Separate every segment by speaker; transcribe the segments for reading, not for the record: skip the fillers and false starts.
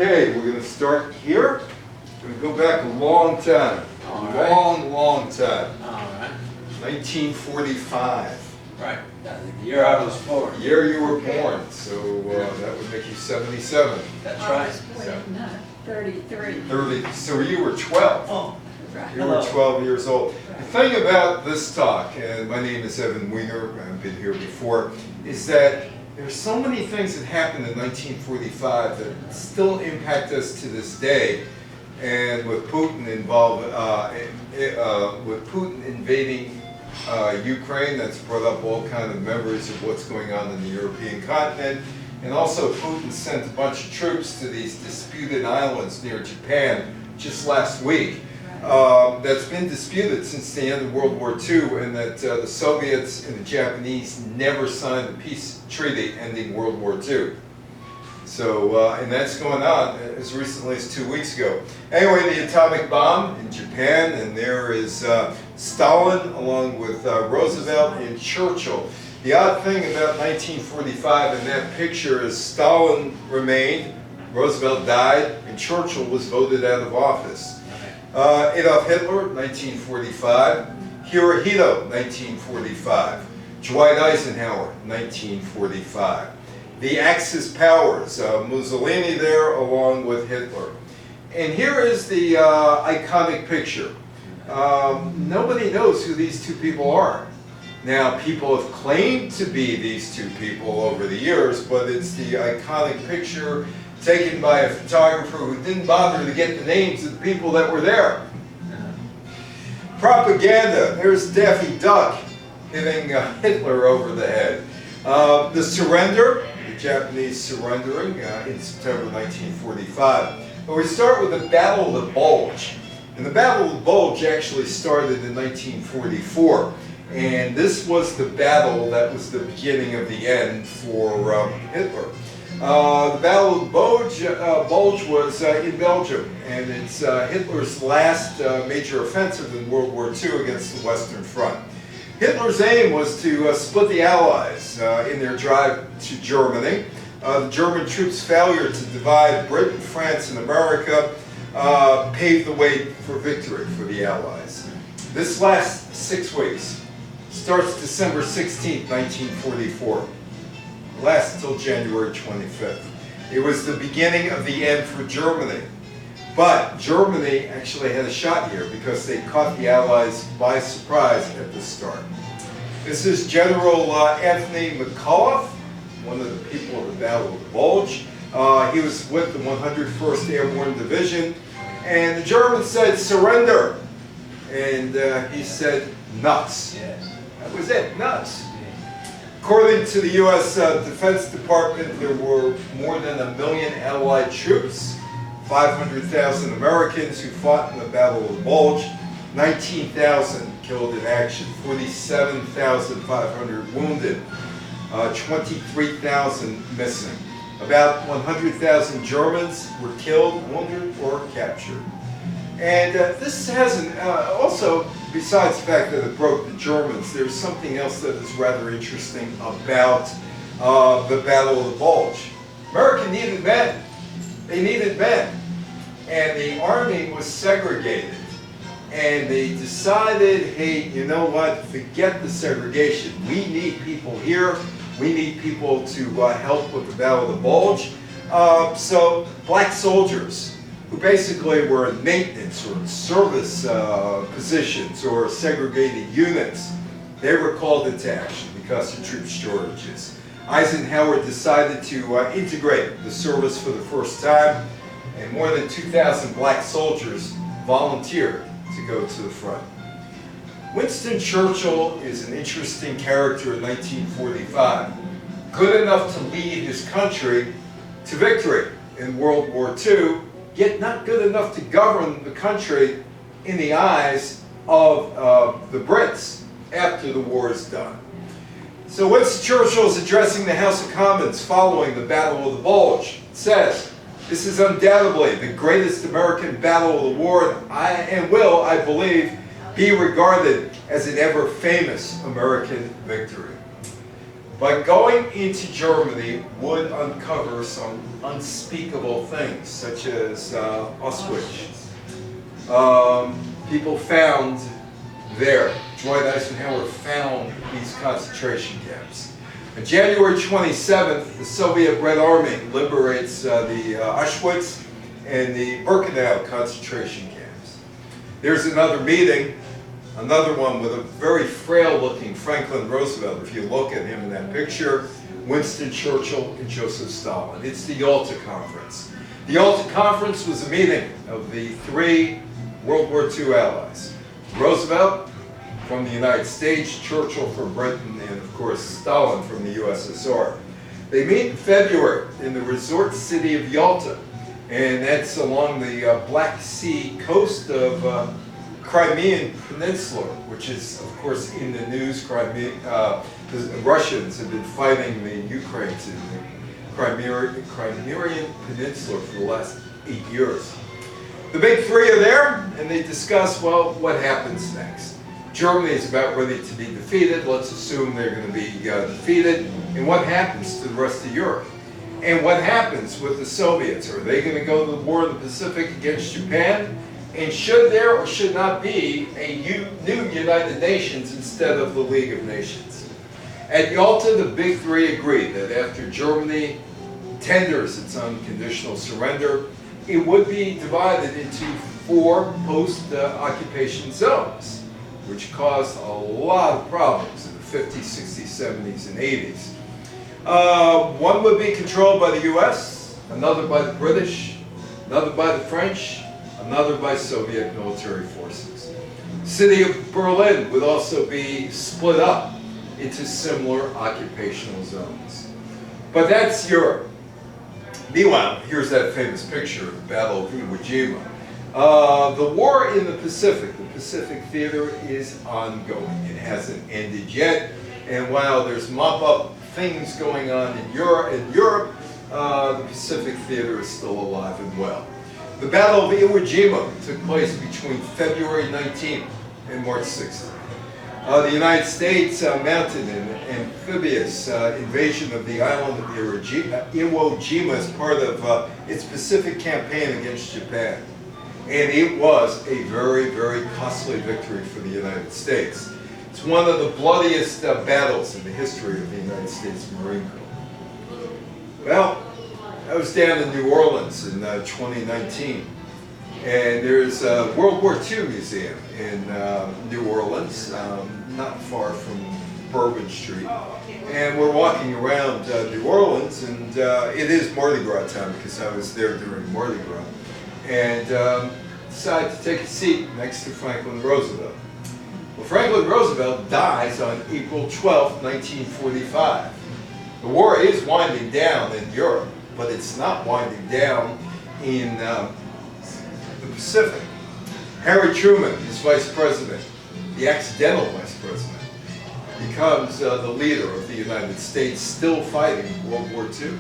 Speaker 1: Okay, we're going to start here. We're going to go back a long time. Long time.
Speaker 2: All right.
Speaker 1: 1945.
Speaker 2: Right. The year I was born.
Speaker 1: The year you were born. So that would make you 77.
Speaker 2: That's right.
Speaker 1: So.
Speaker 3: No, 33.
Speaker 1: 30. So you were 12.
Speaker 2: Oh,
Speaker 3: Right.
Speaker 1: You were 12 years old. The thing about this talk, and my name is Evan Wiener, I've been here before, is that there's so many things that happened in 1945 that still impact us to this day. And with Putin involved, with Putin invading Ukraine, that's brought up all kind of memories of what's going on in the European continent. And also Putin sent a bunch of troops to these disputed islands near Japan just last week. That's been disputed since the end of World War II, and that the Soviets and the Japanese never signed the peace treaty ending World War II. So, and that's going on as recently as 2 weeks ago. Anyway, the atomic bomb in Japan, and there is Stalin along with Roosevelt and Churchill. The odd thing about 1945 in that picture is Stalin remained, Roosevelt died, and Churchill was voted out of office. Adolf Hitler, 1945. Hirohito, 1945. Dwight Eisenhower, 1945. The Axis powers, Mussolini there along with Hitler. And here is the iconic picture. Nobody knows who these two people are. Now, people have claimed to be these two people over the years, but it's the iconic picture taken by a photographer who didn't bother to get the names of the people that were there. Propaganda. There's Daffy Duck hitting Hitler over the head. The surrender, the Japanese surrendering in September 1945. But we start with the Battle of the Bulge. And the Battle of the Bulge actually started in 1944. And this was the battle that was the beginning of the end for Hitler. The Battle of the Bulge was in Belgium, and it's Hitler's last major offensive in World War II against the Western Front. Hitler's aim was to split the Allies in their drive to Germany. The German troops' failure to divide Britain, France, and America paved the way for victory for the Allies. This lasts 6 weeks. Starts December 16, 1944. Lasts until January 25th. It was the beginning of the end for Germany. But Germany actually had a shot here because they caught the Allies by surprise at the start. This is General Anthony McAuliffe, one of the people of the Battle of the Bulge. He was with the 101st Airborne Division, and the Germans said, "Surrender." And he said, "Nuts." That was it, nuts. According to the U.S. Defense Department, there were more than 1 million Allied troops, 500,000 Americans who fought in the Battle of the Bulge, 19,000 killed in action, 47,500 wounded, 23,000 missing. About 100,000 Germans were killed, wounded, or captured. And this hasn't, also, besides the fact that it broke the Germans, there's something else that is rather interesting about the Battle of the Bulge. America needed men. They needed men. And the army was segregated. And they decided, hey, you know what, forget the segregation. We need people here. We need people to help with the Battle of the Bulge. So black soldiers, who basically were in maintenance or service positions or segregated units, they were called into action because of troop shortages. Eisenhower decided to integrate the service for the first time, and more than 2,000 black soldiers volunteered to go to the front. Winston Churchill is an interesting character in 1945, good enough to lead his country to victory in World War II, yet not good enough to govern the country in the eyes of the Brits after the war is done. So Winston Churchill is addressing the House of Commons following the Battle of the Bulge. It says, "This is undoubtedly the greatest American battle of the war, and will, I believe, be regarded as an ever famous American victory." But going into Germany would uncover some unspeakable things, such as Auschwitz. People found there, Dwight Eisenhower found these concentration camps. On January 27th, the Soviet Red Army liberates the Auschwitz and the Birkenau concentration camps. There's another meeting, another one with a very frail-looking Franklin Roosevelt. If you look at him in that picture, Winston Churchill and Joseph Stalin. It's the Yalta Conference. The Yalta Conference was a meeting of the three World War II allies. Roosevelt from the United States, Churchill from Britain, and of course Stalin from the USSR. They meet in February in the resort city of Yalta, and that's along the Black Sea coast of Crimean Peninsula, which is of course in the news. The Russians have been fighting the Ukrainians in the Crimean Peninsula for the last 8 years. The big three are there, and they discuss, well, what happens next. Germany is about ready to be defeated. Let's assume they're going to be defeated. And what happens to the rest of Europe? And what happens with the Soviets? Are they going to go to the war in the Pacific against Japan? And should there or should not be a new United Nations instead of the League of Nations? At Yalta, the big three agreed that after Germany tenders its unconditional surrender, it would be divided into 4 post-occupation zones, which caused a lot of problems in the 50s, 60s, 70s, and 80s. One would be controlled by the US, another by the British, another by the French, another by Soviet military forces. The city of Berlin would also be split up into similar occupational zones. But that's Europe. Meanwhile, here's that famous picture of the Battle of Iwo Jima. The war in the Pacific theater is ongoing. It hasn't ended yet. And while there's mop-up things going on in Europe, the Pacific theater is still alive and well. The Battle of Iwo Jima took place between February 19th and March 16th. The United States mounted an amphibious invasion of the island of Iwo Jima as part of its Pacific campaign against Japan. And it was a very, very costly victory for the United States. It's one of the bloodiest battles in the history of the United States Marine Corps. Well, I was down in New Orleans in 2019. And there's a World War II museum in New Orleans, not far from Bourbon Street. And we're walking around New Orleans, and it is Mardi Gras time because I was there during Mardi Gras. And decided to take a seat next to Franklin Roosevelt. Well, Franklin Roosevelt dies on April 12, 1945. The war is winding down in Europe, but it's not winding down in the Pacific. Harry Truman is vice president, the accidental vice president, becomes the leader of the United States, still fighting World War II.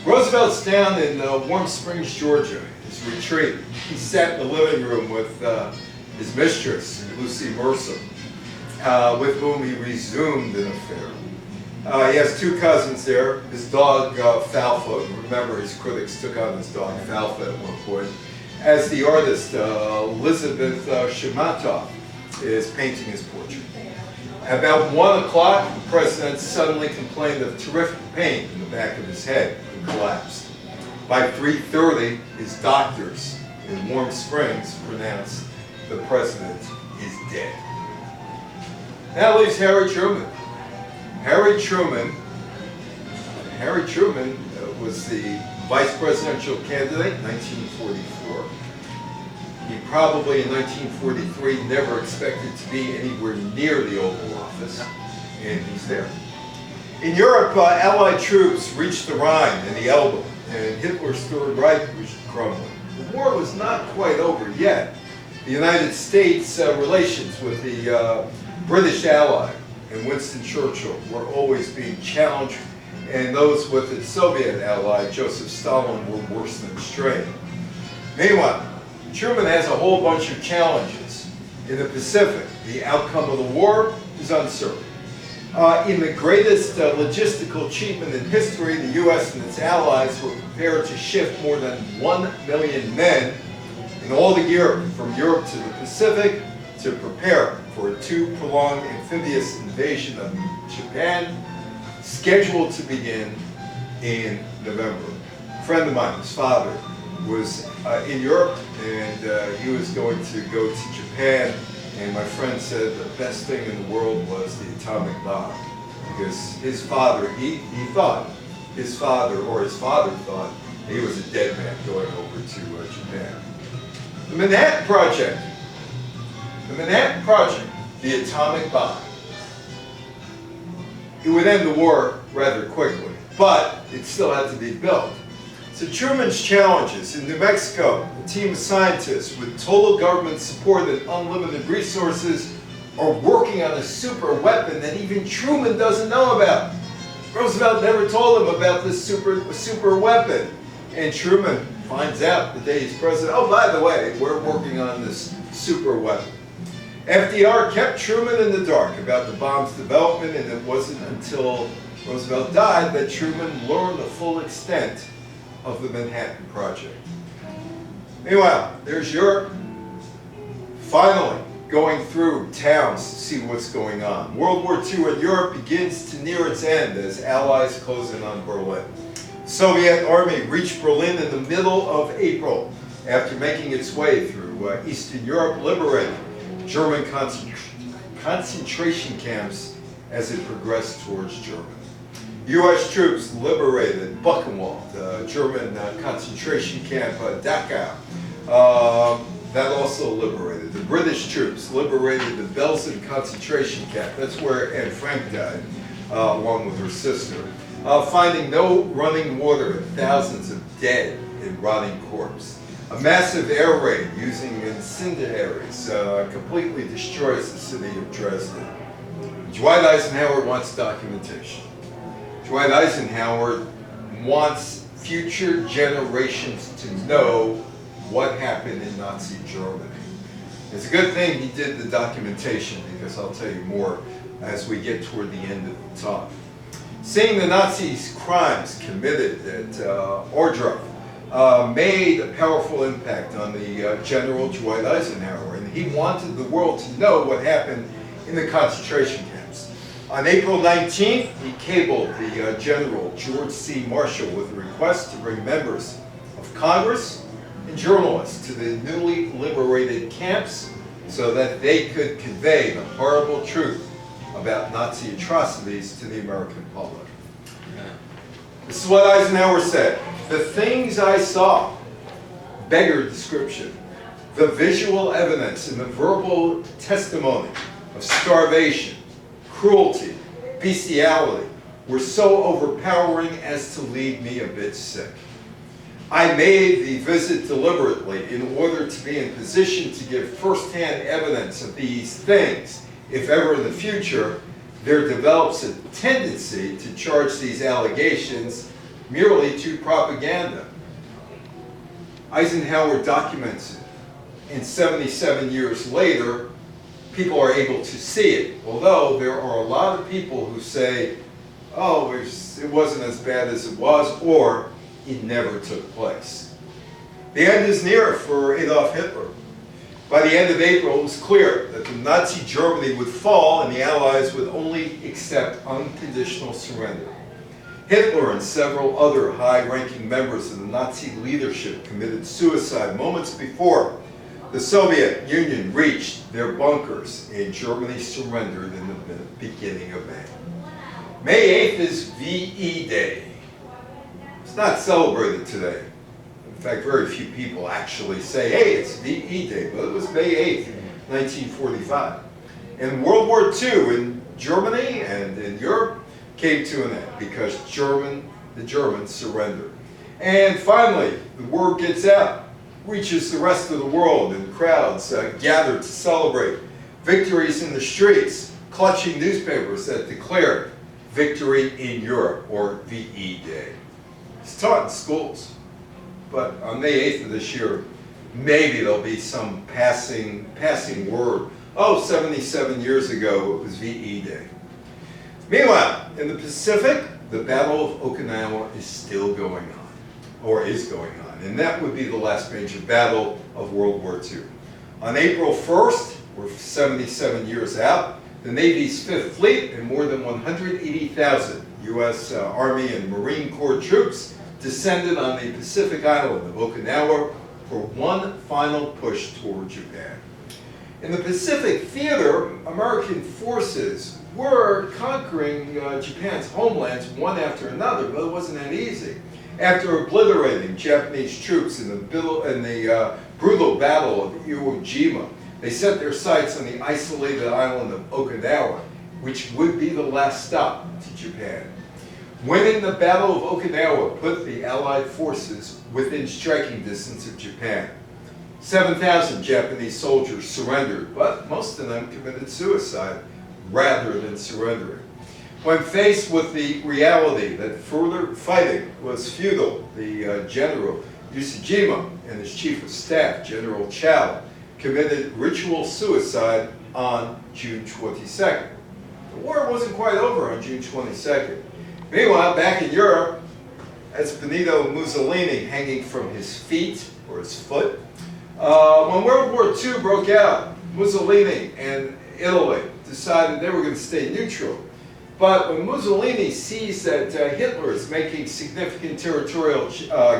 Speaker 1: Roosevelt's down in Warm Springs, Georgia, his retreat. He sat in the living room with his mistress, Lucy Mercer, with whom he resumed an affair. He has 2 cousins there, his dog Falfa. Remember, his critics took on his dog Falfa at one point. As the artist Elizabeth Shamatov is painting his portrait. About 1 o'clock, the president suddenly complained of terrific pain in the back of his head and collapsed. By 3:30, his doctors in Warm Springs pronounced the president is dead. That leaves Harry Truman. Harry Truman was the vice presidential candidate in 1944. He probably in 1943 never expected to be anywhere near the Oval Office, and he's there. In Europe, Allied troops reached the Rhine and the Elbe, and Hitler's Third Reich was crumbling. The war was not quite over yet. The United States' relations with the British ally and Winston Churchill were always being challenged, and those with its Soviet ally, Joseph Stalin, were worse than strained. Meanwhile, Truman has a whole bunch of challenges. In the Pacific, the outcome of the war is uncertain. In the greatest logistical achievement in history, the U.S. and its allies were prepared to shift more than 1 million men in all the gear from Europe to the Pacific to prepare for a too-prolonged amphibious invasion of Japan, scheduled to begin in November. A friend of mine, his father, was in Europe, and he was going to go to Japan, and my friend said the best thing in the world was the atomic bomb, because his father, he thought, his father thought he was a dead man going over to Japan. The Manhattan Project, the atomic bomb. It would end the war rather quickly, but it still had to be built. So Truman's challenges in New Mexico, a team of scientists with total government support and unlimited resources are working on a super weapon that even Truman doesn't know about. Roosevelt never told him about this super weapon. And Truman finds out the day he's president, oh, by the way, we're working on this super weapon. FDR kept Truman in the dark about the bomb's development, and it wasn't until Roosevelt died that Truman learned the full extent of the Manhattan Project. Meanwhile, there's Europe, finally going through towns to see what's going on. World War II in Europe begins to near its end as Allies close in on Berlin. Soviet army reached Berlin in the middle of April after making its way through Eastern Europe, liberating German concentration camps as it progressed towards Germany. U.S. troops liberated Buchenwald, the German concentration camp Dachau. That also liberated. The British troops liberated the Belsen concentration camp. That's where Anne Frank died, along with her sister. Finding no running water and thousands of dead and rotting corpses. A massive air raid using incendiaries completely destroys the city of Dresden. Dwight Eisenhower wants documentation. Dwight Eisenhower wants future generations to know what happened in Nazi Germany. It's a good thing he did the documentation, because I'll tell you more as we get toward the end of the talk. Seeing the Nazis' crimes committed at Ohrdruf made a powerful impact on the General Dwight Eisenhower, and he wanted the world to know what happened in the concentration camps. On April 19th, he cabled the General George C. Marshall with a request to bring members of Congress and journalists to the newly liberated camps so that they could convey the horrible truth about Nazi atrocities to the American public. This is what Eisenhower said: "The things I saw beggar description. The visual evidence and the verbal testimony of starvation, cruelty, bestiality were so overpowering as to leave me a bit sick. I made the visit deliberately in order to be in position to give first-hand evidence of these things, if ever in the future there develops a tendency to charge these allegations merely to propaganda." Eisenhower documents it, and 77 years later, people are able to see it, although there are a lot of people who say, oh, it wasn't as bad as it was, or it never took place. The end is near for Adolf Hitler. By the end of April, it was clear that the Nazi Germany would fall and the Allies would only accept unconditional surrender. Hitler and several other high-ranking members of the Nazi leadership committed suicide moments before the Soviet Union reached their bunkers and Germany surrendered in the beginning of May. May 8th is VE Day. It's not celebrated today. In fact, very few people actually say, hey, it's VE Day, but it was May 8th, 1945. And World War II in Germany and in Europe came to an end because the Germans surrendered. And finally, the word gets out, reaches the rest of the world, and crowds gather to celebrate victories in the streets, clutching newspapers that declared Victory in Europe, or VE Day. It's taught in schools, but on May 8th of this year, maybe there'll be some passing word. Oh, 77 years ago, it was VE Day. Meanwhile, in the Pacific, the Battle of Okinawa is still going on, or is going on, and that would be the last major battle of World War II. On April 1st, we're 77 years out, the Navy's 5th Fleet and more than 180,000 U.S. Army and Marine Corps troops descended on the Pacific island of Okinawa for one final push toward Japan. In the Pacific theater, American forces were conquering Japan's homelands one after another, but it wasn't that easy. After obliterating Japanese troops in the brutal Battle of Iwo Jima, they set their sights on the isolated island of Okinawa, which would be the last stop to Japan. Winning the Battle of Okinawa put the Allied forces within striking distance of Japan. 7,000 Japanese soldiers surrendered, but most of them committed suicide rather than surrendering. When faced with the reality that further fighting was futile, the General Jima and his Chief of Staff, General Chow, committed ritual suicide on June 22nd. The war wasn't quite over on June 22nd. Meanwhile, back in Europe, that's Benito Mussolini hanging from his feet, or his foot. When World War II broke out, Mussolini and Italy decided they were going to stay neutral. But when Mussolini sees that Hitler is making significant territorial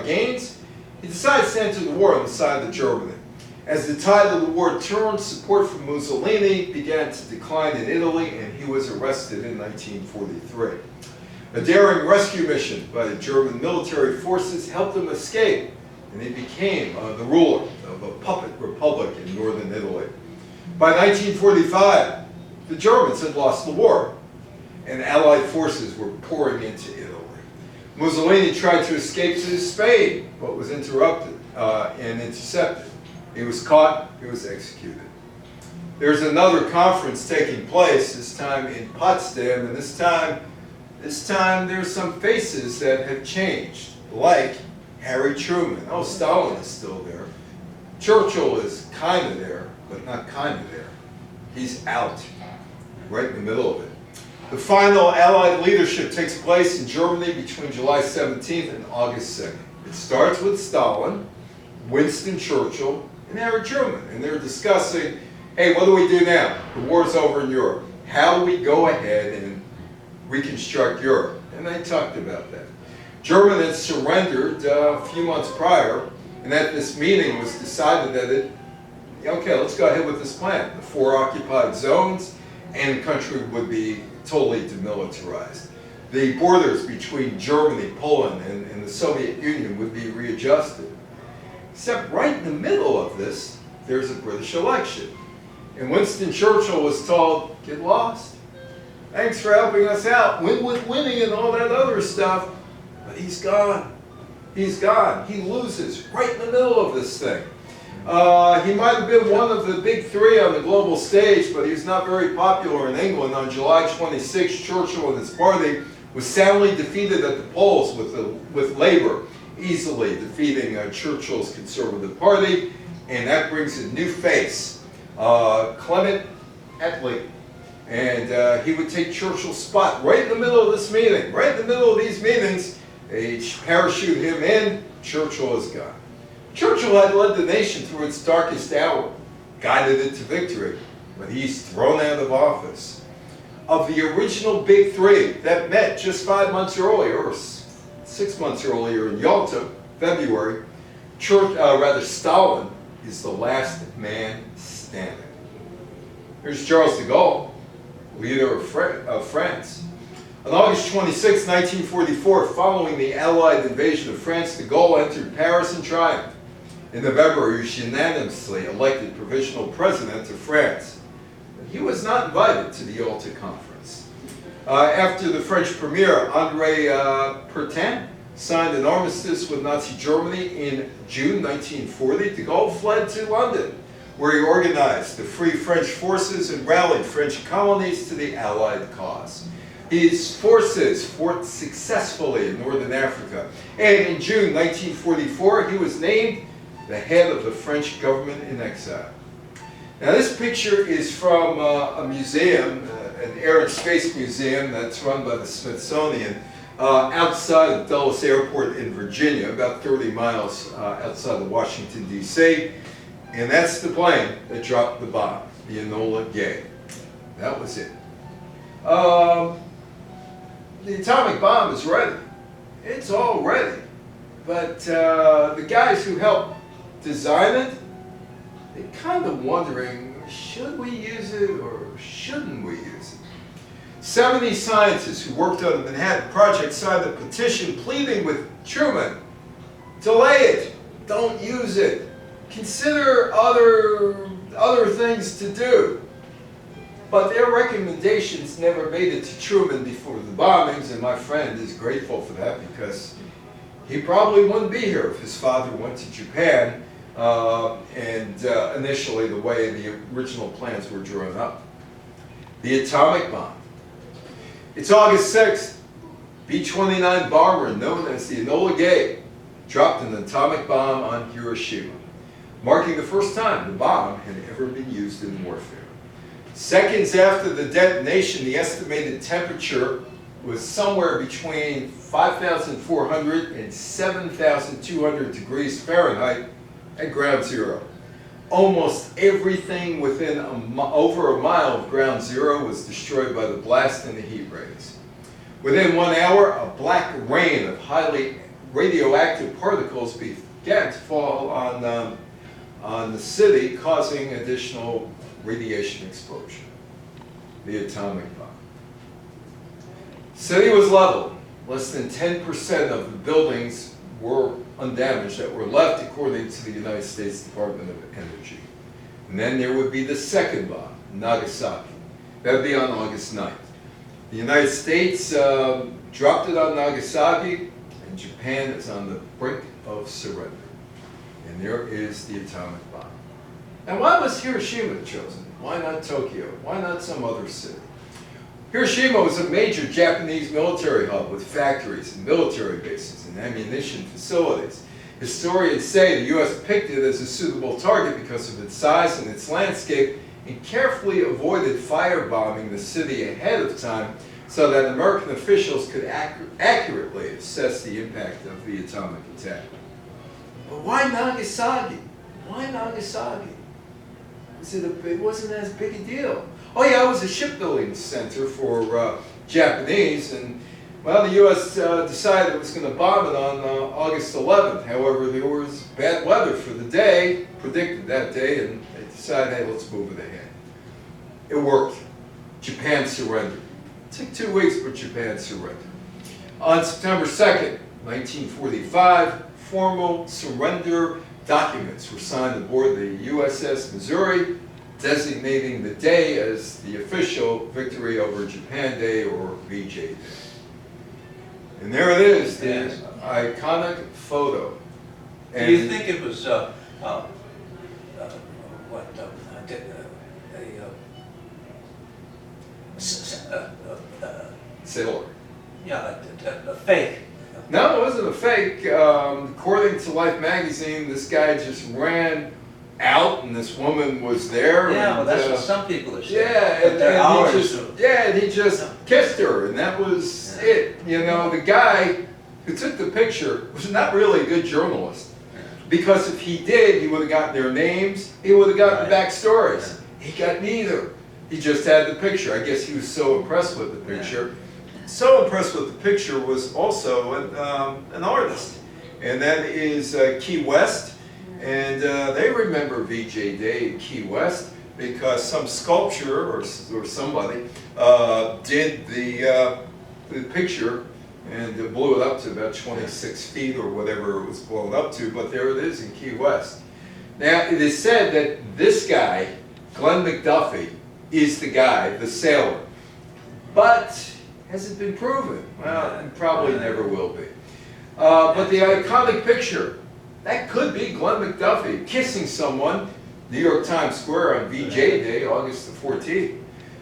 Speaker 1: gains, he decides to enter the war on the side of Germany. As the tide of the war turned, support for Mussolini began to decline in Italy, and he was arrested in 1943. A daring rescue mission by the German military forces helped him escape, and he became the ruler of a puppet republic in northern Italy. By 1945, the Germans had lost the war, and Allied forces were pouring into Italy. Mussolini tried to escape to Spain, but was interrupted and intercepted. He was caught, he was executed. There's another conference taking place, this time in Potsdam, and this time there's some faces that have changed, like Harry Truman. Oh, Stalin is still there. Churchill is kind of there, but not kind of there. He's out, right in the middle of it. The final Allied leadership takes place in Germany between July 17th and August 2nd. It starts with Stalin, Winston Churchill, and Harry Truman, and they're discussing, hey, what do we do now? The war's over in Europe. How do we go ahead and reconstruct Europe? And they talked about that. Germany had surrendered a few months prior, and at this meeting was decided that okay, let's go ahead with this plan. The 4 occupied zones, and the country would be totally demilitarized. The borders between Germany, Poland, and the Soviet Union would be readjusted. Except right in the middle of this, there's a British election. And Winston Churchill was told, get lost. Thanks for helping us out. Win with winning and all that other stuff. But he's gone. He's gone. He loses right in the middle of this thing. He might have been one of the big 3 on the global stage, but he was not very popular in England. On July 26, Churchill and his party was soundly defeated at the polls with Labour easily defeating Churchill's Conservative Party, and that brings a new face, Clement Attlee. And he would take Churchill's spot right in the middle of this meeting. Right in the middle of these meetings, they parachute him in, Churchill is gone. Churchill had led the nation through its darkest hour, guided it to victory, but he's thrown out of office. Of the original big 3 that met just 5 months earlier, or 6 months earlier in Yalta, February, Stalin is the last man standing. Here's Charles de Gaulle, leader of France. On August 26, 1944, following the Allied invasion of France, de Gaulle entered Paris in triumph. In November, he was unanimously elected provisional president of France. But he was not invited to the Yalta Conference. After the French premier, André Pétain, signed an armistice with Nazi Germany in June 1940, de Gaulle fled to London, where he organized the Free French Forces and rallied French colonies to the Allied cause. His forces fought successfully in Northern Africa, and in June 1944, he was named the head of the French government in exile. Now, this picture is from a museum an Air and Space Museum that's run by the Smithsonian outside of Dulles Airport in Virginia, about 30 miles outside of Washington, D.C. And that's the plane that dropped the bomb, the Enola Gay. That was it. The atomic bomb is ready. It's all ready. But the guys who helped design it, they're kind of wondering, should we use it or shouldn't we use it? 70 scientists who worked on the Manhattan Project signed a petition pleading with Truman, delay it, don't use it, consider other things to do. But their recommendations never made it to Truman before the bombings, and my friend is grateful for that because he probably wouldn't be here if his father went to Japan initially the way the original plans were drawn up. The atomic bomb. It's August 6th. B-29 bomber known as the Enola Gay dropped an atomic bomb on Hiroshima, marking the first time the bomb had ever been used in warfare. Seconds after the detonation, the estimated temperature was somewhere between 5,400 and 7,200 degrees Fahrenheit at ground zero. Almost everything within over a mile of ground zero was destroyed by the blast and the heat rays. Within 1 hour, a black rain of highly radioactive particles began to fall on the city, causing additional radiation exposure. The atomic bomb. City was leveled. Less than 10% of the buildings were undamaged that were left, according to the United States Department of Energy. And then there would be the second bomb, Nagasaki. That would be on August 9th. The United States dropped it on Nagasaki, and Japan is on the brink of surrender. And there is the atomic bomb. And why was Hiroshima chosen? Why not Tokyo? Why not some other city? Hiroshima was a major Japanese military hub with factories and military bases and ammunition facilities. Historians say the U.S. picked it as a suitable target because of its size and its landscape and carefully avoided firebombing the city ahead of time so that American officials could accurately assess the impact of the atomic attack. But why Nagasaki? Why Nagasaki? It wasn't as big a deal. Oh yeah, it was a shipbuilding center for Japanese, and well, the U.S. decided it was going to bomb it on August 11th. However, there was bad weather for the day, predicted that day, and they decided, hey, let's move it ahead. It worked. Japan surrendered. It took 2 weeks, but Japan surrendered. On September 2nd, 1945, formal surrender documents were signed aboard the USS Missouri, designating the day as the official Victory over Japan Day, or VJ Day. And there it is, the iconic photo. And
Speaker 2: do you think it was
Speaker 1: sailor?
Speaker 2: Yeah, a fake?
Speaker 1: No, it wasn't a fake. According to Life magazine, this guy just ran out, and this woman was there.
Speaker 2: Yeah,
Speaker 1: and,
Speaker 2: well, that's what some people are saying.
Speaker 1: Yeah, and he just kissed her, and that was it. You know, the guy who took the picture was not really a good journalist, because if he did, he would have gotten their names, he would have gotten the backstories. He got neither. He just had the picture. I guess he was so impressed with the picture. So impressed with the picture was also an artist, and that is Key West. And they remember VJ Day in Key West because some sculptor or somebody did the picture and blew it up to about 26 feet or whatever it was blown up to, but there it is in Key West. Now, it is said that this guy, Glenn McDuffie, is the guy, the sailor. But has it been proven? Well, it probably never will be. But the iconic picture, that could be Glenn McDuffie kissing someone, New York Times Square on VJ Day, August the 14th.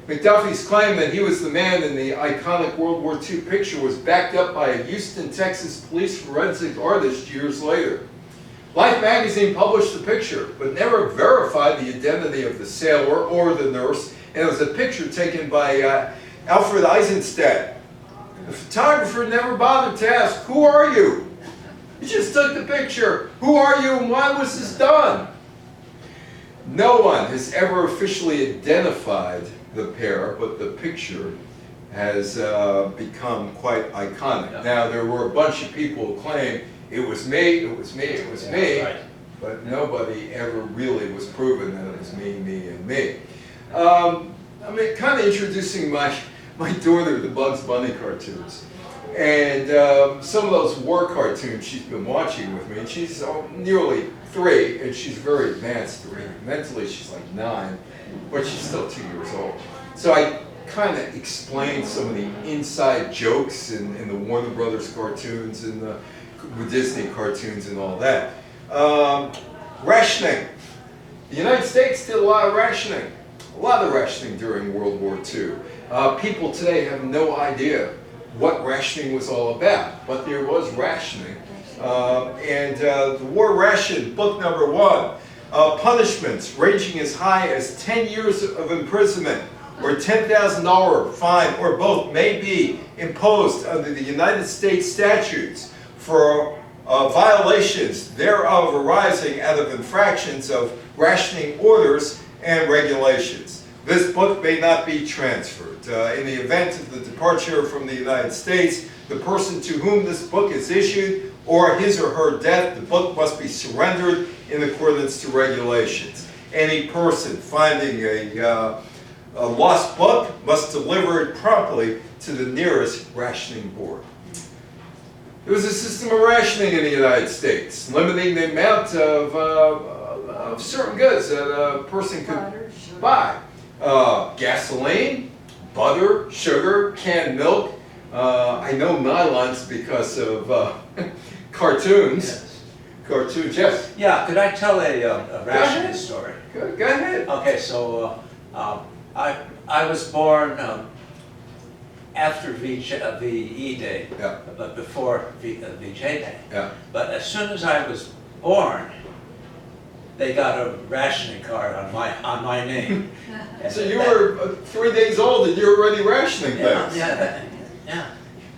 Speaker 1: McDuffie's claim that he was the man in the iconic World War II picture was backed up by a Houston, Texas police forensic artist years later. Life magazine published the picture, but never verified the identity of the sailor or the nurse, and it was a picture taken by Alfred Eisenstadt. The photographer never bothered to ask, "Who are you?" He just took the picture. "Who are you and why was this done?" No one has ever officially identified the pair, but the picture has become quite iconic.
Speaker 2: Yeah.
Speaker 1: Now, there were a bunch of people who claimed it was me, it was me, it was me,
Speaker 2: Right.
Speaker 1: but nobody ever really was proven that it was me, and me. I mean, kind of introducing my daughter to Bugs Bunny cartoons. And some of those war cartoons she's been watching with me, and she's nearly 3, and she's very advanced 3. Mentally, she's like 9, but she's still 2 years old. So I kind of explained some of the inside jokes in the Warner Brothers cartoons and the Disney cartoons and all that. Rationing. The United States did a lot of rationing. A lot of rationing during World War II. People today have no idea what rationing was all about, but there was rationing. The War Ration, book number 1, punishments ranging as high as 10 years of imprisonment or $10,000 fine or both may be imposed under the United States statutes for violations thereof arising out of infractions of rationing orders and regulations. This book may not be transferred. In the event of the departure from the United States, the person to whom this book is issued or his or her death, the book must be surrendered in accordance to regulations. Any person finding a lost book must deliver it promptly to the nearest rationing board. There was a system of rationing in the United States, limiting the amount of certain goods that a person could buy. Gasoline, butter, sugar, canned milk. I know nylons because of cartoons.
Speaker 2: Yes.
Speaker 1: Cartoons, yes.
Speaker 2: Yeah, could I tell a rationing story?
Speaker 1: Go ahead.
Speaker 2: Okay, so I was born after VE Day,
Speaker 1: Yeah.
Speaker 2: but before VJ Day.
Speaker 1: Yeah.
Speaker 2: But as soon as I was born, they got a rationing card on my name.
Speaker 1: So you were 3 days old and you're already rationing things.
Speaker 2: Yeah.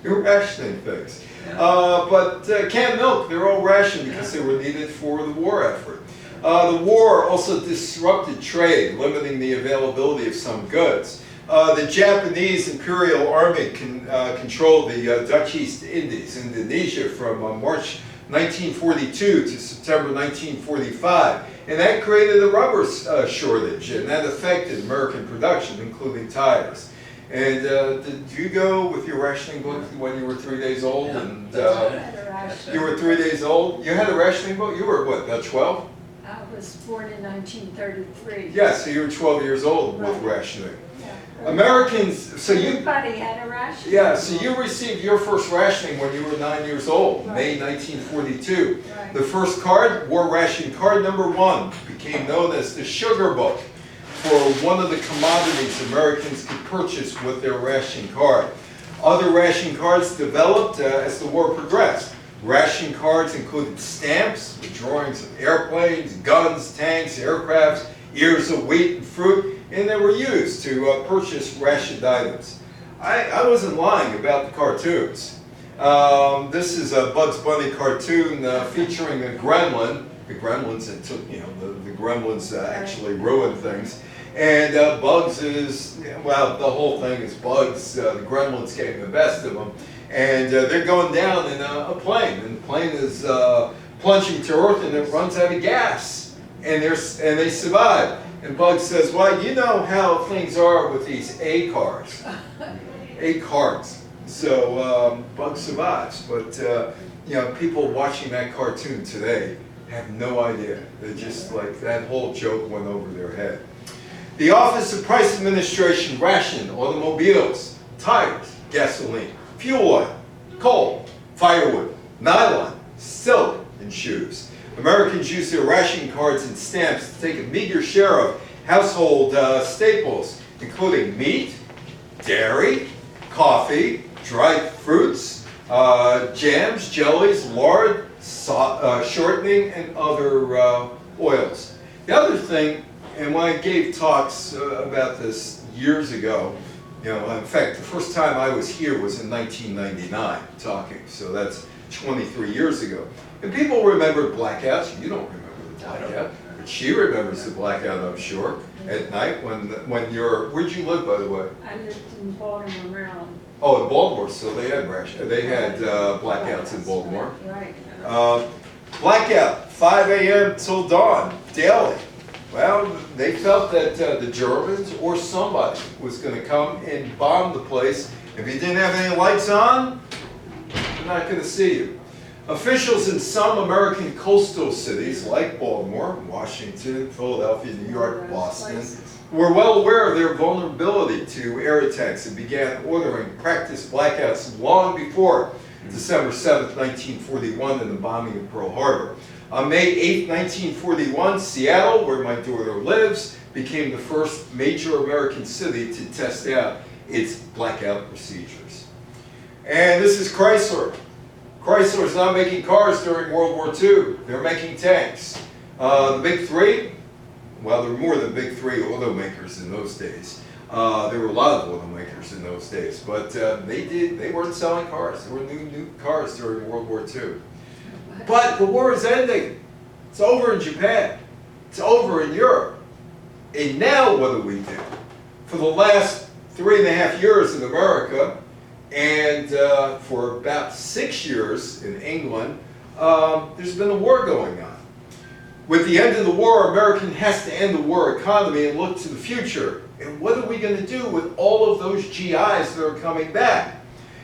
Speaker 1: You were rationing things.
Speaker 2: Yeah.
Speaker 1: But canned milk, they're all rationed because they were needed for the war effort. The war also disrupted trade, limiting the availability of some goods. The Japanese Imperial Army controlled the Dutch East Indies, Indonesia, from March 1942 to September 1945. And that created a rubber shortage, and that affected American production, including tires. And did you go with your rationing book when you were 3 days old?
Speaker 2: Yeah.
Speaker 1: And you were 3 days old? You had a rationing book? You were what, 12?
Speaker 3: I was born in 1933.
Speaker 1: Yeah, so you were 12 years old with
Speaker 3: Right.
Speaker 1: rationing.
Speaker 3: Yeah.
Speaker 1: Americans, so you...
Speaker 3: Everybody had a ration.
Speaker 1: Yeah, so you received your first rationing when you were 9 years old, May
Speaker 3: Right.
Speaker 1: 1942.
Speaker 3: Right.
Speaker 1: The first card, War Ration Card number 1, became known as the Sugar Book for one of the commodities Americans could purchase with their ration card. Other ration cards developed as the war progressed. Ration cards included stamps with drawings of airplanes, guns, tanks, aircrafts, ears of wheat and fruit, and they were used to purchase rationed items. I wasn't lying about the cartoons. This is a Bugs Bunny cartoon featuring a gremlin. The gremlins that took, the gremlins actually ruined things. And Bugs is, well, the whole thing is Bugs. The gremlins getting the best of them. And they're going down in a plane. And the plane is plunging to earth and it runs out of gas. And they survive. And Bugs says, well, you know how things are with these A cars. A cards. So Bugs survives. But people watching that cartoon today have no idea. They're just like, that whole joke went over their head. The Office of Price Administration rationed automobiles, tires, gasoline, fuel oil, coal, firewood, nylon, silk, and shoes. Americans used their ration cards and stamps to take a meager share of household staples, including meat, dairy, coffee, dried fruits, jams, jellies, lard, shortening, and other oils. The other thing, and when I gave talks about this years ago, in fact, the first time I was here was in 1999 talking, so that's 23 years ago. And people remember blackouts. You don't remember the blackout, but she remembers the blackout, I'm sure, at night when you're, where'd you live, by the way?
Speaker 3: I lived in Baltimore, Maryland.
Speaker 1: Oh, in Baltimore, so they had blackouts in Baltimore.
Speaker 3: Right.
Speaker 1: Blackout, 5 a.m. till dawn, daily. Well, they felt that the Germans or somebody was going to come and bomb the place. If you didn't have any lights on, they're not going to see you. Officials in some American coastal cities like Baltimore, Washington, Philadelphia, New York, Boston, were well aware of their vulnerability to air attacks and began ordering practice blackouts long before December 7th, 1941 and the bombing of Pearl Harbor. On May 8th, 1941, Seattle, where my daughter lives, became the first major American city to test out its blackout procedures. And this is Chrysler. Chrysler's not making cars during World War II. They're making tanks. The big three, well, there were more than big three automakers in those days. There were a lot of automakers in those days, but they weren't selling cars. There were new cars during World War II. But the war is ending. It's over in Japan. It's over in Europe. And now what do? For the last 3.5 years in America, and for about 6 years in England, there's been a war going on. With the end of the war, America has to end the war economy and look to the future. And what are we going to do with all of those GIs that are coming back?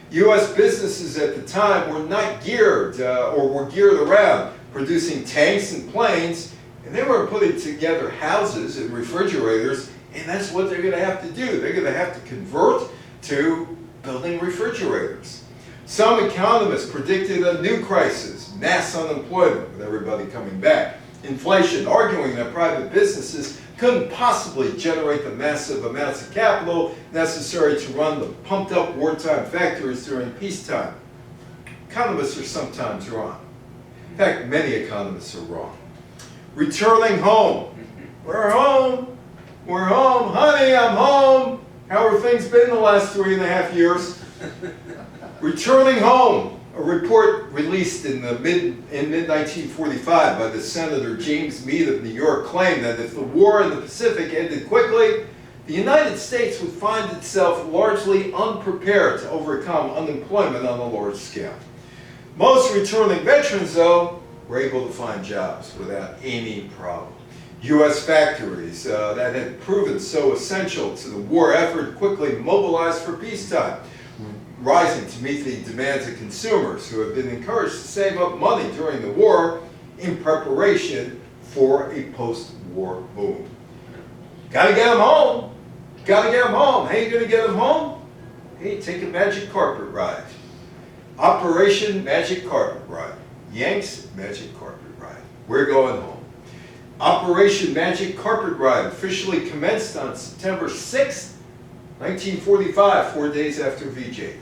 Speaker 1: U.S. businesses at the time were not geared, or were geared around producing tanks and planes, and they were putting together houses and refrigerators, and that's what they're going to have to do. They're going to have to convert to building refrigerators. Some economists predicted a new crisis, mass unemployment with everybody coming back, inflation, arguing that private businesses couldn't possibly generate the massive amounts of capital necessary to run the pumped-up wartime factories during peacetime. Economists are sometimes wrong. In fact, many economists are wrong. Returning home. We're home. We're home. Honey, I'm home. How have things been the last 3.5 years? Returning home. A report released in mid-1945 by the Senator James Meade of New York claimed that if the war in the Pacific ended quickly, the United States would find itself largely unprepared to overcome unemployment on a large scale. Most returning veterans, though, were able to find jobs without any problem. U.S. factories that had proven so essential to the war effort quickly mobilized for peacetime, rising to meet the demands of consumers who have been encouraged to save up money during the war in preparation for a post-war boom. Gotta get them home. Gotta get them home. How you gonna get them home? Hey, take a magic carpet ride. Operation Magic Carpet Ride. Yanks Magic Carpet Ride. We're going home. Operation Magic Carpet Ride officially commenced on September 6th, 1945, 4 days after VJ Day.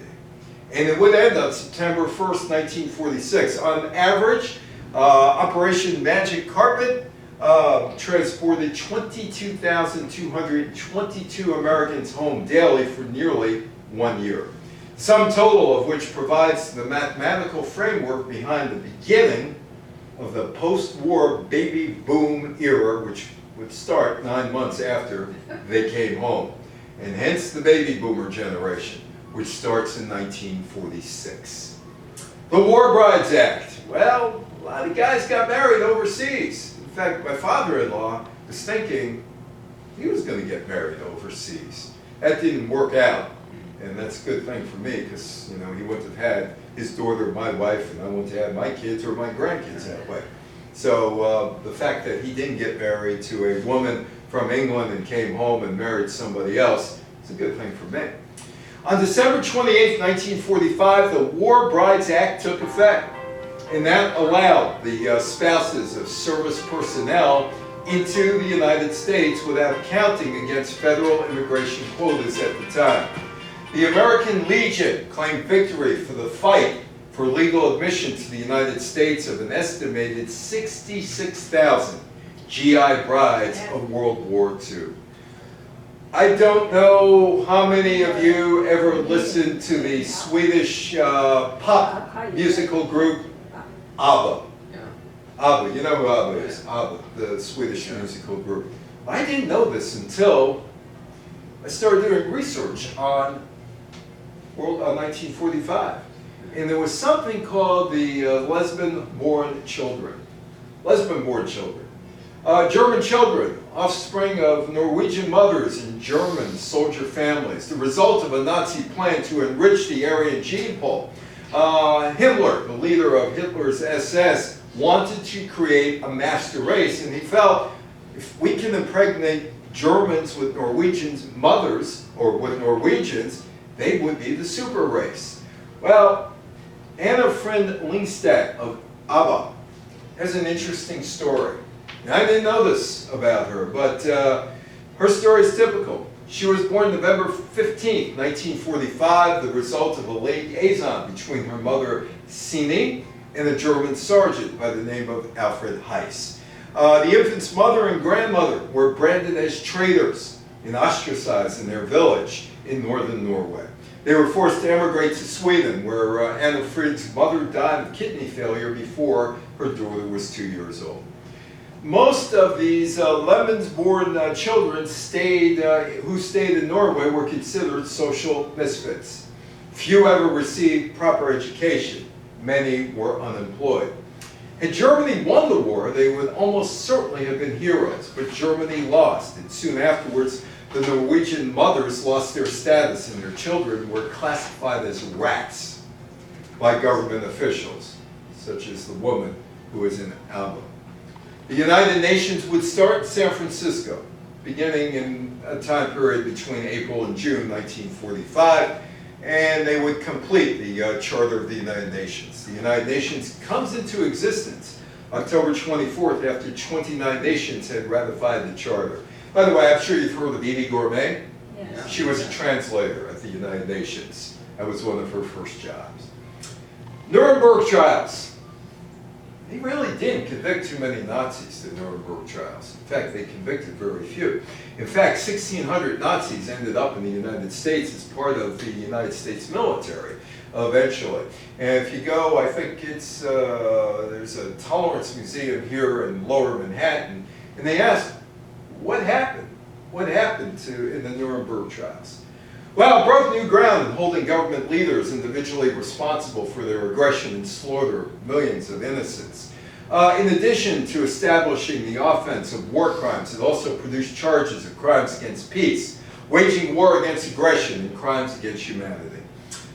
Speaker 1: And it would end on September 1st, 1946. On average, Operation Magic Carpet transported 22,222 Americans home daily for nearly 1 year. Sum total of which provides the mathematical framework behind the beginning of the post-war baby boom era, which would start 9 months after they came home. And hence the baby boomer generation, which starts in 1946. The War Brides Act. Well, a lot of guys got married overseas. In fact, my father-in-law was thinking he was going to get married overseas. That didn't work out, and that's a good thing for me because, he wouldn't have had his daughter, my wife, and I wouldn't have had my kids or my grandkids that way. So the fact that he didn't get married to a woman from England and came home and married somebody else is a good thing for me. On December 28, 1945, the War Brides Act took effect, and that allowed the spouses of service personnel into the United States without counting against federal immigration quotas at the time. The American Legion claimed victory for the fight for legal admission to the United States of an estimated 66,000 GI brides of World War II. I don't know how many of you ever listened to the Swedish pop musical group ABBA. ABBA, you know who ABBA is? ABBA, the Swedish musical group. I didn't know this until I started doing research on 1945. And there was something called the lesbian-born children. Lesbian-born children. German children, offspring of Norwegian mothers and German soldier families, the result of a Nazi plan to enrich the Aryan gene pool. Himmler, the leader of Hitler's SS, wanted to create a master race, and he felt if we can impregnate Germans with Norwegians' mothers, or with Norwegians, they would be the super race. Well, Anna Friend Lindstedt of ABBA has an interesting story. Now, I didn't know this about her, but her story is typical. She was born November 15, 1945, the result of a liaison between her mother, Sine, and a German sergeant by the name of Alfred Heiss. The infant's mother and grandmother were branded as traitors and ostracized in their village in northern Norway. They were forced to emigrate to Sweden, where Anna Frid's mother died of kidney failure before her daughter was 2 years old. Most of these Lemons-born children who stayed in Norway were considered social misfits. Few ever received proper education. Many were unemployed. Had Germany won the war, they would almost certainly have been heroes, but Germany lost, and soon afterwards, the Norwegian mothers lost their status and their children were classified as rats by government officials, such as the woman who was in ABBA. The United Nations would start in San Francisco, beginning in a time period between April and June 1945, and they would complete the Charter of the United Nations. The United Nations comes into existence October 24th after 29 nations had ratified the Charter. By the way, I'm sure you've heard of Edie Gourmet.
Speaker 3: Yes.
Speaker 1: She was a translator at the United Nations. That was one of her first jobs. Nuremberg Trials. They really didn't convict too many Nazis, the Nuremberg Trials. In fact, they convicted very few. In fact, 1,600 Nazis ended up in the United States as part of the United States military eventually. And if you go, I think it's, there's a Tolerance Museum here in Lower Manhattan, and they asked, what happened? What happened in the Nuremberg Trials? Well, it broke new ground in holding government leaders individually responsible for their aggression and slaughter of millions of innocents. In addition to establishing the offense of war crimes, it also produced charges of crimes against peace, waging war against aggression, and crimes against humanity.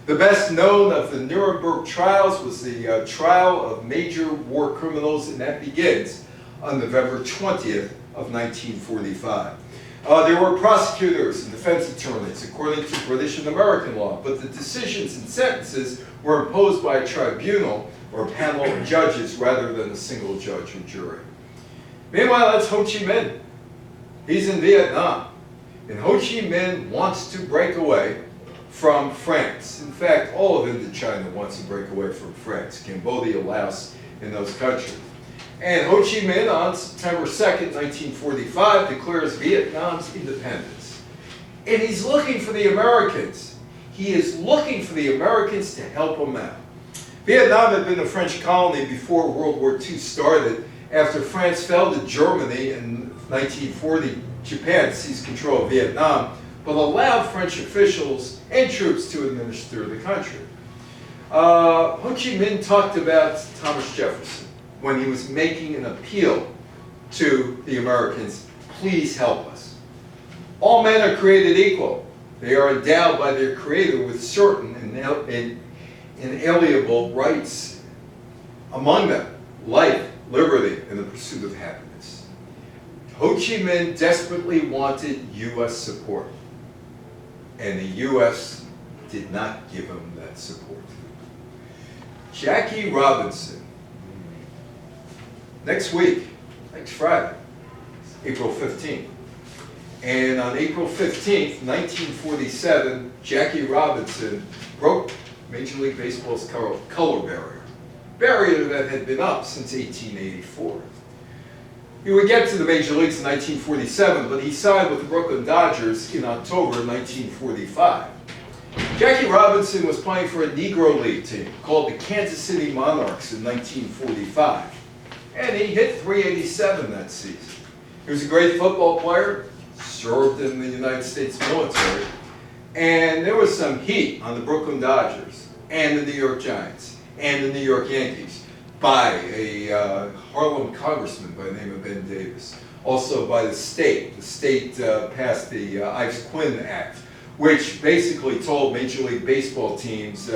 Speaker 1: The best known of the Nuremberg Trials was the trial of major war criminals, and that begins on November 20th of 1945. There were prosecutors and defense attorneys according to British and American law, but the decisions and sentences were imposed by a tribunal or a panel of judges rather than a single judge or jury. Meanwhile, that's Ho Chi Minh. He's in Vietnam, and Ho Chi Minh wants to break away from France. In fact, all of Indochina wants to break away from France, Cambodia, Laos, and those countries. And Ho Chi Minh, on September 2nd, 1945, declares Vietnam's independence. And he's looking for the Americans. He is looking for the Americans to help him out. Vietnam had been a French colony before World War II started. After France fell to Germany in 1940, Japan seized control of Vietnam, but allowed French officials and troops to administer the country. Ho Chi Minh talked about Thomas Jefferson when he was making an appeal to the Americans, please help us. All men are created equal. They are endowed by their Creator with certain inalienable rights. Among them, life, liberty, and the pursuit of happiness. Ho Chi Minh desperately wanted U.S. support, and the U.S. did not give him that support. Jackie Robinson. Next week, next Friday, April 15th. And on April 15th, 1947, Jackie Robinson broke Major League Baseball's color barrier that had been up since 1884. He would get to the major leagues in 1947, but he signed with the Brooklyn Dodgers in October 1945. Jackie Robinson was playing for a Negro League team called the Kansas City Monarchs in 1945, and he hit .387 that season. He was a great football player, served in the United States military, and there was some heat on the Brooklyn Dodgers and the New York Giants and the New York Yankees by a Harlem congressman by the name of Ben Davis. Also by the state. The state passed the Ives-Quinn Act, which basically told Major League Baseball teams,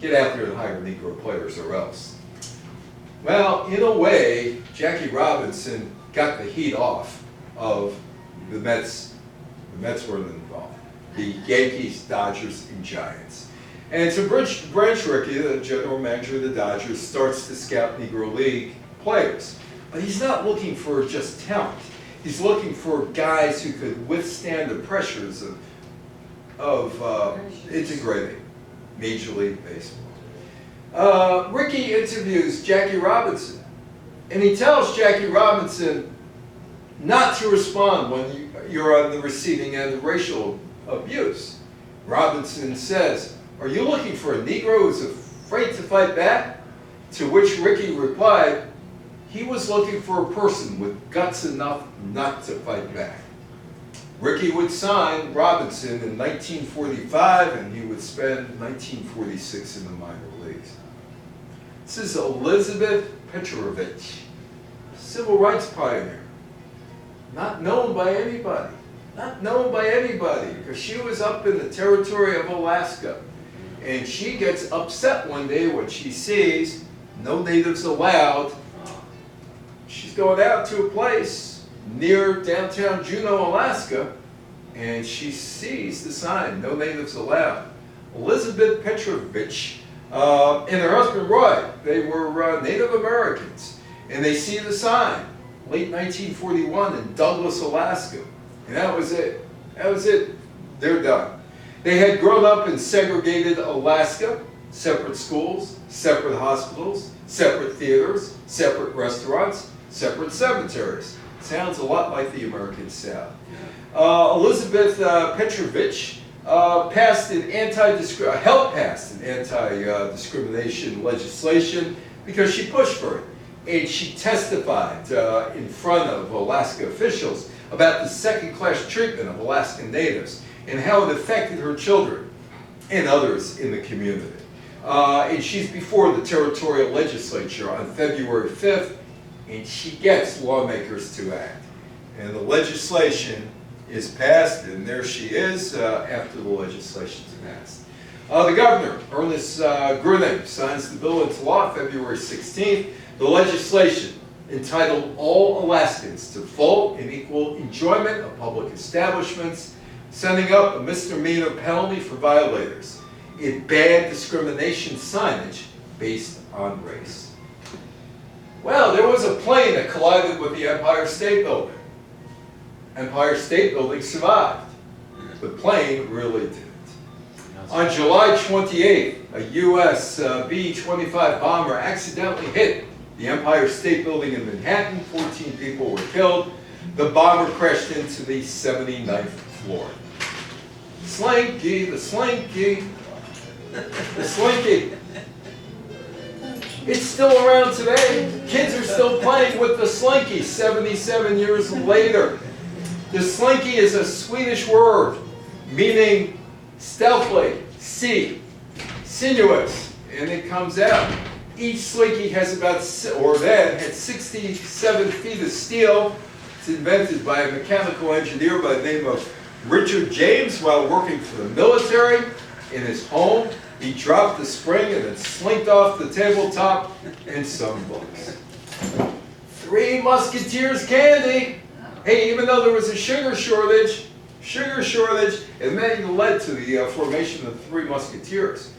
Speaker 1: get out there and hire Negro players or else. Well, in a way, Jackie Robinson got the heat off of the Mets. The Mets weren't involved. The Yankees, Dodgers, and Giants. And so Branch Rickey, the general manager of the Dodgers, starts to scout Negro League players. But he's not looking for just talent. He's looking for guys who could withstand the pressures of integrating Major League Baseball. Rickey interviews Jackie Robinson, and he tells Jackie Robinson not to respond when you're on the receiving end of racial abuse. Robinson says, "Are you looking for a Negro who's afraid to fight back?" To which Rickey replied, he was looking for a person with guts enough not to fight back. Rickey would sign Robinson in 1945, and he would spend 1946 in the minor leagues. This is Elizabeth Petrovic, civil rights pioneer. Not known by anybody. Not known by anybody, because she was up in the territory of Alaska. And she gets upset one day when she sees no natives allowed. She's going out to a place near downtown Juneau, Alaska, and she sees the sign, no natives allowed. Elizabeth Petrovic and her husband Roy, they were Native Americans, and they see the sign, late 1941 in Douglas, Alaska. And that was it. That was it. They're done. They had grown up in segregated Alaska, separate schools, separate hospitals, separate theaters, separate restaurants, separate cemeteries. Sounds a lot like the American South. Elizabeth Petrovic helped pass an anti-discrimination legislation because she pushed for it. And she testified in front of Alaska officials about the second-class treatment of Alaskan natives and how it affected her children and others in the community. And she's before the territorial legislature on February 5th, and she gets lawmakers to act. And the legislation is passed, and there she is after the legislation's passed. The governor, Ernest Gruning, signs the bill into law February 16th. The legislation, entitled All Alaskans to Full and Equal Enjoyment of Public Establishments, setting up a misdemeanor penalty for violators. It banned discrimination signage based on race. Well, there was a plane that collided with the Empire State Building. Empire State Building survived. The plane really didn't. On July 28th, a US B-25 bomber accidentally hit the Empire State Building in Manhattan. 14 people were killed. The bomber crashed into the 79th floor. Slinky, the Slinky, the Slinky. It's still around today. Kids are still playing with the Slinky 77 years later. The Slinky is a Swedish word meaning stealthily, sinuous, and it comes out. Each Slinky has had 67 feet of steel. It's invented by a mechanical engineer by the name of Richard James while working for the military. In his home, he dropped the spring and it slinked off the tabletop and some books. 3 Musketeers candy. Hey, even though there was a sugar shortage, it led to the formation of the 3 Musketeers.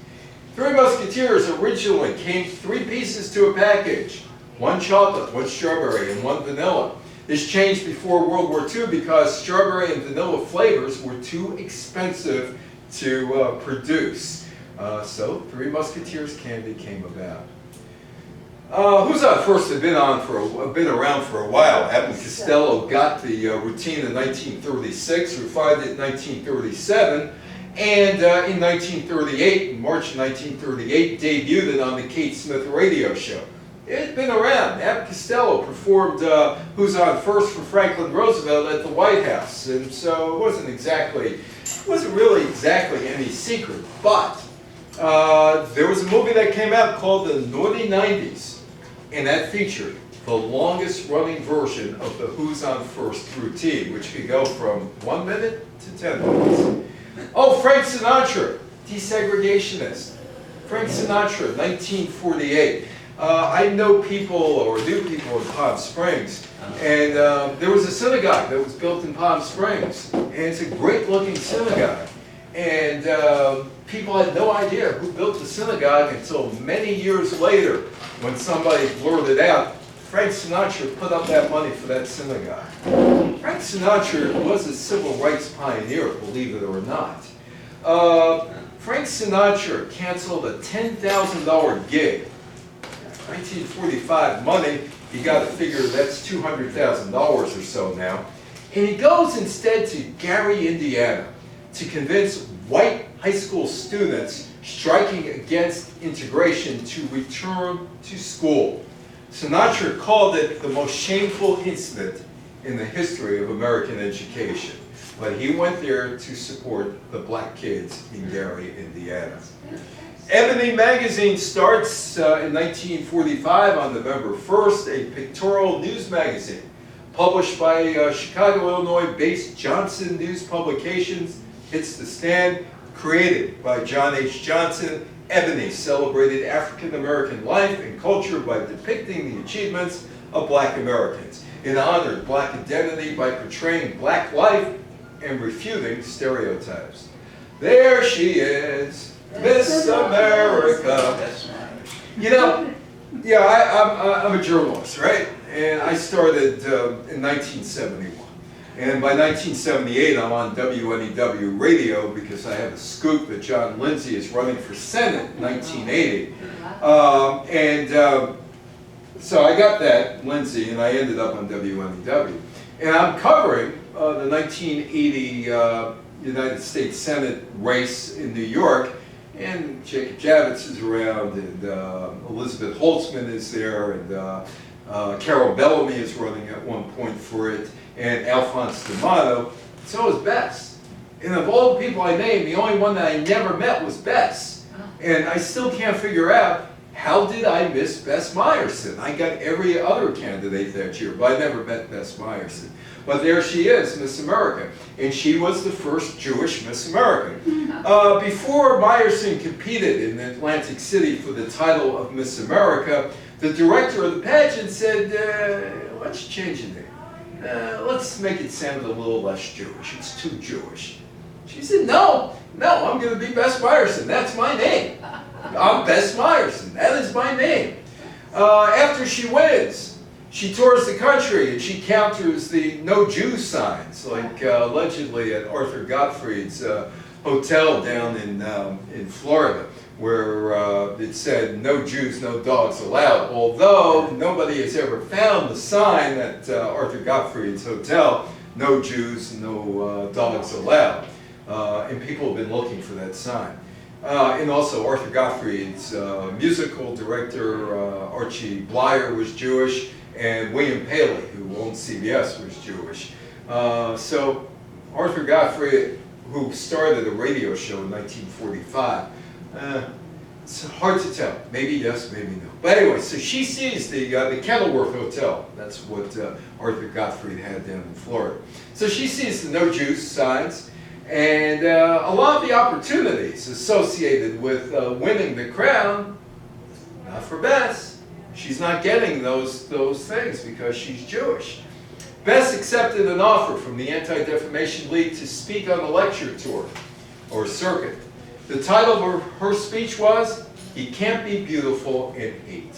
Speaker 1: 3 Musketeers originally came 3 pieces to a package. 1 chocolate, 1 strawberry, and 1 vanilla. This changed before World War II because strawberry and vanilla flavors were too expensive to produce. So Three Musketeers candy came about. Who's on first had been around for a while. Abbott and Costello got the routine in 1936, refined it in 1937, and in 1938, in March 1938, debuted it on the Kate Smith radio show. It had been around. Abbott Costello performed Who's on First for Franklin Roosevelt at the White House, and so it wasn't really exactly any secret. But there was a movie that came out called The Naughty 90s, and that featured the longest running version of the Who's on First routine, which could go from 1 minute to 10 minutes. Oh, Frank Sinatra, desegregationist. Frank Sinatra, 1948. I know people or knew people in Palm Springs, and there was a synagogue that was built in Palm Springs, and it's a great looking synagogue. And people had no idea who built the synagogue until many years later when somebody blurted out, Frank Sinatra put up that money for that synagogue. Frank Sinatra was a civil rights pioneer, believe it or not. Frank Sinatra canceled a $10,000 gig. 1945 money, you got to figure that's $200,000 or so now. And he goes instead to Gary, Indiana, to convince white high school students striking against integration to return to school. Sinatra called it the most shameful incident in the history of American education. But he went there to support the black kids in Gary, Indiana. Ebony magazine starts in 1945 on November 1st, a pictorial news magazine published by Chicago, Illinois-based Johnson News Publications. Hits the stand, created by John H. Johnson. Ebony celebrated African-American life and culture by depicting the achievements of black Americans. It honored black identity by portraying black life and refuting stereotypes. There she is, Miss America. You know, yeah, I'm a journalist, right? And I started in 1971. And by 1978, I'm on WNEW radio because I have a scoop that John Lindsay is running for Senate in 1980. So I got that, Lindsay, and I ended up on WNEW. And I'm covering the 1980 United States Senate race in New York. And Jacob Javits is around, and Elizabeth Holtzman is there, and Carol Bellamy is running at one point for it, and Alphonse D'Amato. So is Bess. And of all the people I named, the only one that I never met was Bess. And I still can't figure out, how did I miss Bess Meyerson? I got every other candidate that year, but I never met Bess Meyerson. But there she is, Miss America. And she was the first Jewish Miss America. Before Meyerson competed in Atlantic City for the title of Miss America, the director of the pageant said, let's change the name. Let's make it sound a little less Jewish. It's too Jewish. She said, no, I'm going to be Bess Meyerson. That's my name. I'm Bess Meyerson. That is my name. After she wins, she tours the country and she counters the no Jews signs, like allegedly at Arthur Gottfried's hotel down in Florida, where it said no Jews, no dogs allowed. Although nobody has ever found the sign at Arthur Gottfried's hotel, no Jews, no dogs allowed. And people have been looking for that sign. And also Arthur Gottfried's musical director, Archie Blyer, was Jewish, and William Paley, who owned CBS, was Jewish. So Arthur Gottfried, who started a radio show in 1945, it's hard to tell. Maybe yes, maybe no. But anyway, so she sees the Kenilworth Hotel. That's what Arthur Gottfried had down in Florida. So she sees the no Jews signs, and a lot of the opportunities associated with winning the crown, not for Bess. She's not getting those things because she's Jewish. Bess accepted an offer from the Anti-Defamation League to speak on a lecture tour, or circuit. The title of her speech was, "He Can't Be Beautiful and Hate."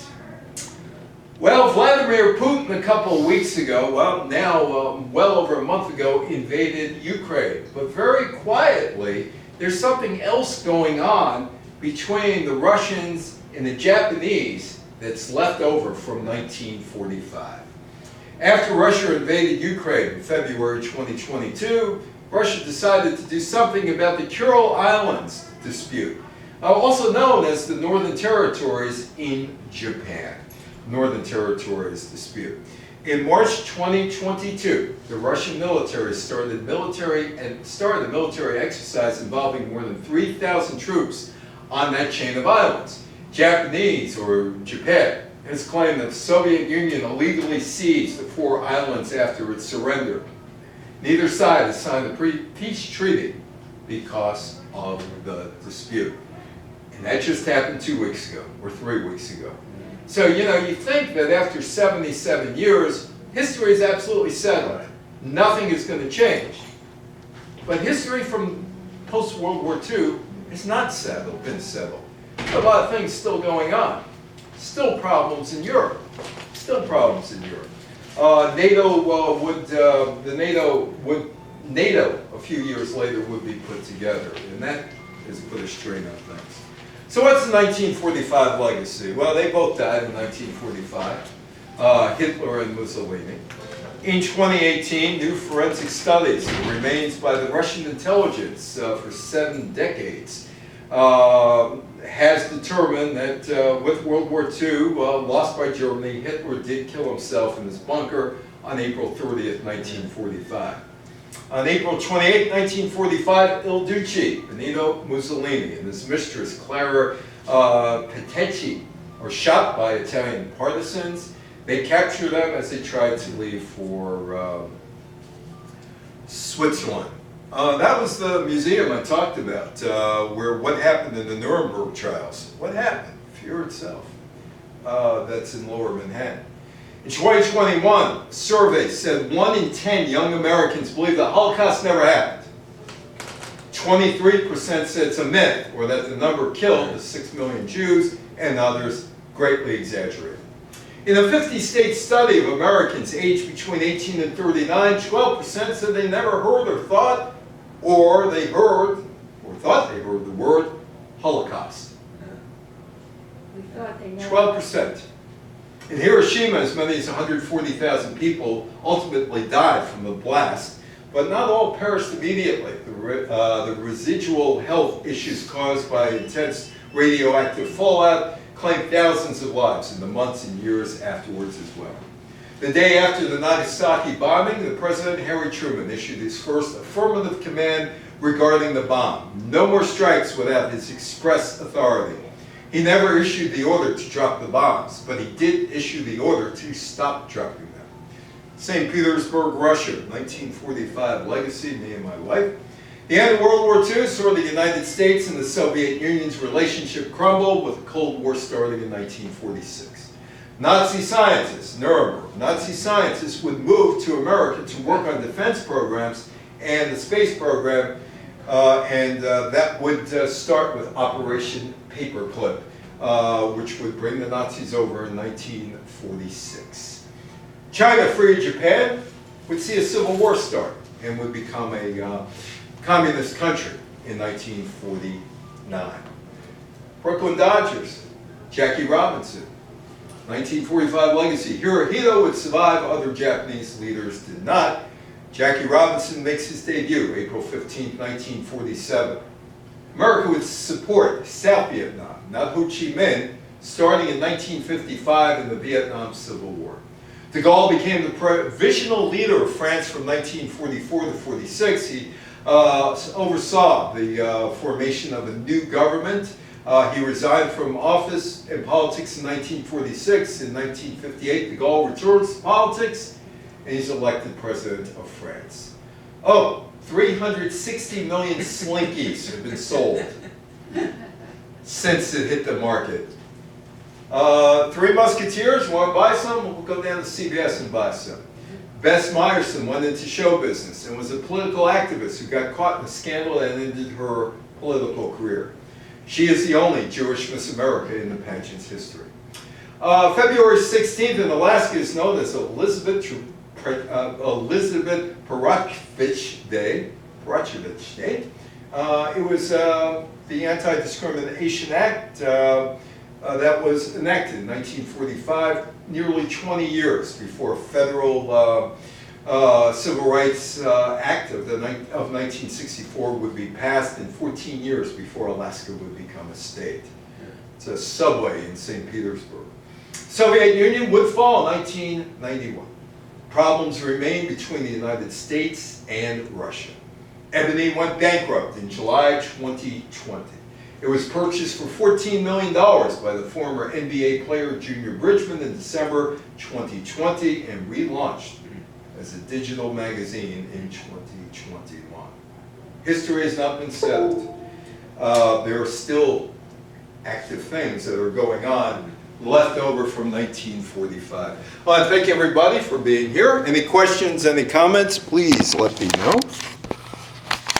Speaker 1: Well, Vladimir Putin a couple of weeks ago, well over a month ago, invaded Ukraine. But very quietly, there's something else going on between the Russians and the Japanese that's left over from 1945. After Russia invaded Ukraine in February 2022, Russia decided to do something about the Kuril Islands dispute, also known as the Northern Territories in Japan. Northern Territories dispute. In March 2022, the Russian military started a military exercise involving more than 3,000 troops on that chain of islands. Japanese, or Japan, has claimed that the Soviet Union illegally seized the 4 islands after its surrender. Neither side has signed a peace treaty because of the dispute. And that just happened 2 weeks ago, or 3 weeks ago. So, you think that after 77 years, history is absolutely settled. Nothing is going to change. But history from post-World War II is not been settled. A lot of things still going on. Still problems in Europe. Still problems in Europe. NATO a few years later would be put together, and that has put a strain on things. So what's the 1945 legacy? Well, they both died in 1945, Hitler and Mussolini. In 2018, new forensic studies of the remains by the Russian intelligence for 7 decades has determined that with World War II lost by Germany, Hitler did kill himself in his bunker on April 30th, 1945. On April 28, 1945, Il Duce, Benito Mussolini, and his mistress, Clara Petecchi, were shot by Italian partisans. They captured them as they tried to leave for Switzerland. That was the museum I talked about, where what happened in the Nuremberg Trials. What happened? Fear itself. That's in Lower Manhattan. In 2021, a survey said 1 in 10 young Americans believe the Holocaust never happened. 23% said it's a myth, or that the number killed is 6 million Jews, and others greatly exaggerated. In a 50-state study of Americans aged between 18 and 39, 12% said they never heard or thought, or they heard, or thought they heard the word Holocaust.
Speaker 3: We thought they never.
Speaker 1: 12%. In Hiroshima, as many as 140,000 people ultimately died from the blast, but not all perished immediately. The residual health issues caused by intense radioactive fallout claimed thousands of lives in the months and years afterwards as well. The day after the Nagasaki bombing, the President Harry Truman issued his first affirmative command regarding the bomb. No more strikes without his express authority. He never issued the order to drop the bombs, but he did issue the order to stop dropping them. St. Petersburg, Russia, 1945 legacy, me and my wife. The end of World War II saw the United States and the Soviet Union's relationship crumble, with the Cold War starting in 1946. Nazi scientists, Nuremberg, Nazi scientists would move to America to work on defense programs and the space program, and that would start with Operation Paperclip, which would bring the Nazis over in 1946. China freed Japan, would see a civil war start, and would become a communist country in 1949. Brooklyn Dodgers, Jackie Robinson, 1945 legacy. Hirohito would survive, other Japanese leaders did not. Jackie Robinson makes his debut April 15, 1947. America would support South Vietnam, not Ho Chi Minh, starting in 1955 in the Vietnam Civil War. De Gaulle became the provisional leader of France from 1944 to 46. He oversaw the formation of a new government. He resigned from office and politics in 1946. In 1958, de Gaulle returns to politics, and he's elected president of France. Oh, 360 million Slinkies have been sold since it hit the market. Three Musketeers, want to buy some? We'll go down to CVS and buy some. Bess Meyerson went into show business and was a political activist who got caught in a scandal that ended her political career. She is the only Jewish Miss America in the pageant's history. February 16th in Alaska is known as Elizabeth Petrovic Day. It was the Anti-Discrimination Act that was enacted in 1945, nearly 20 years before federal Civil Rights Act of 1964 would be passed, and 14 years before Alaska would become a state. It's a subway in St. Petersburg. Soviet Union would fall in 1991. Problems remain between the United States and Russia. Ebony went bankrupt in July 2020. It was purchased for $14 million by the former NBA player Junior Bridgman in December 2020 and relaunched as a digital magazine in 2021. History has not been settled. There are still active things that are going on left over from 1945. I want to thank everybody for being here. Any questions, any comments, please let me know.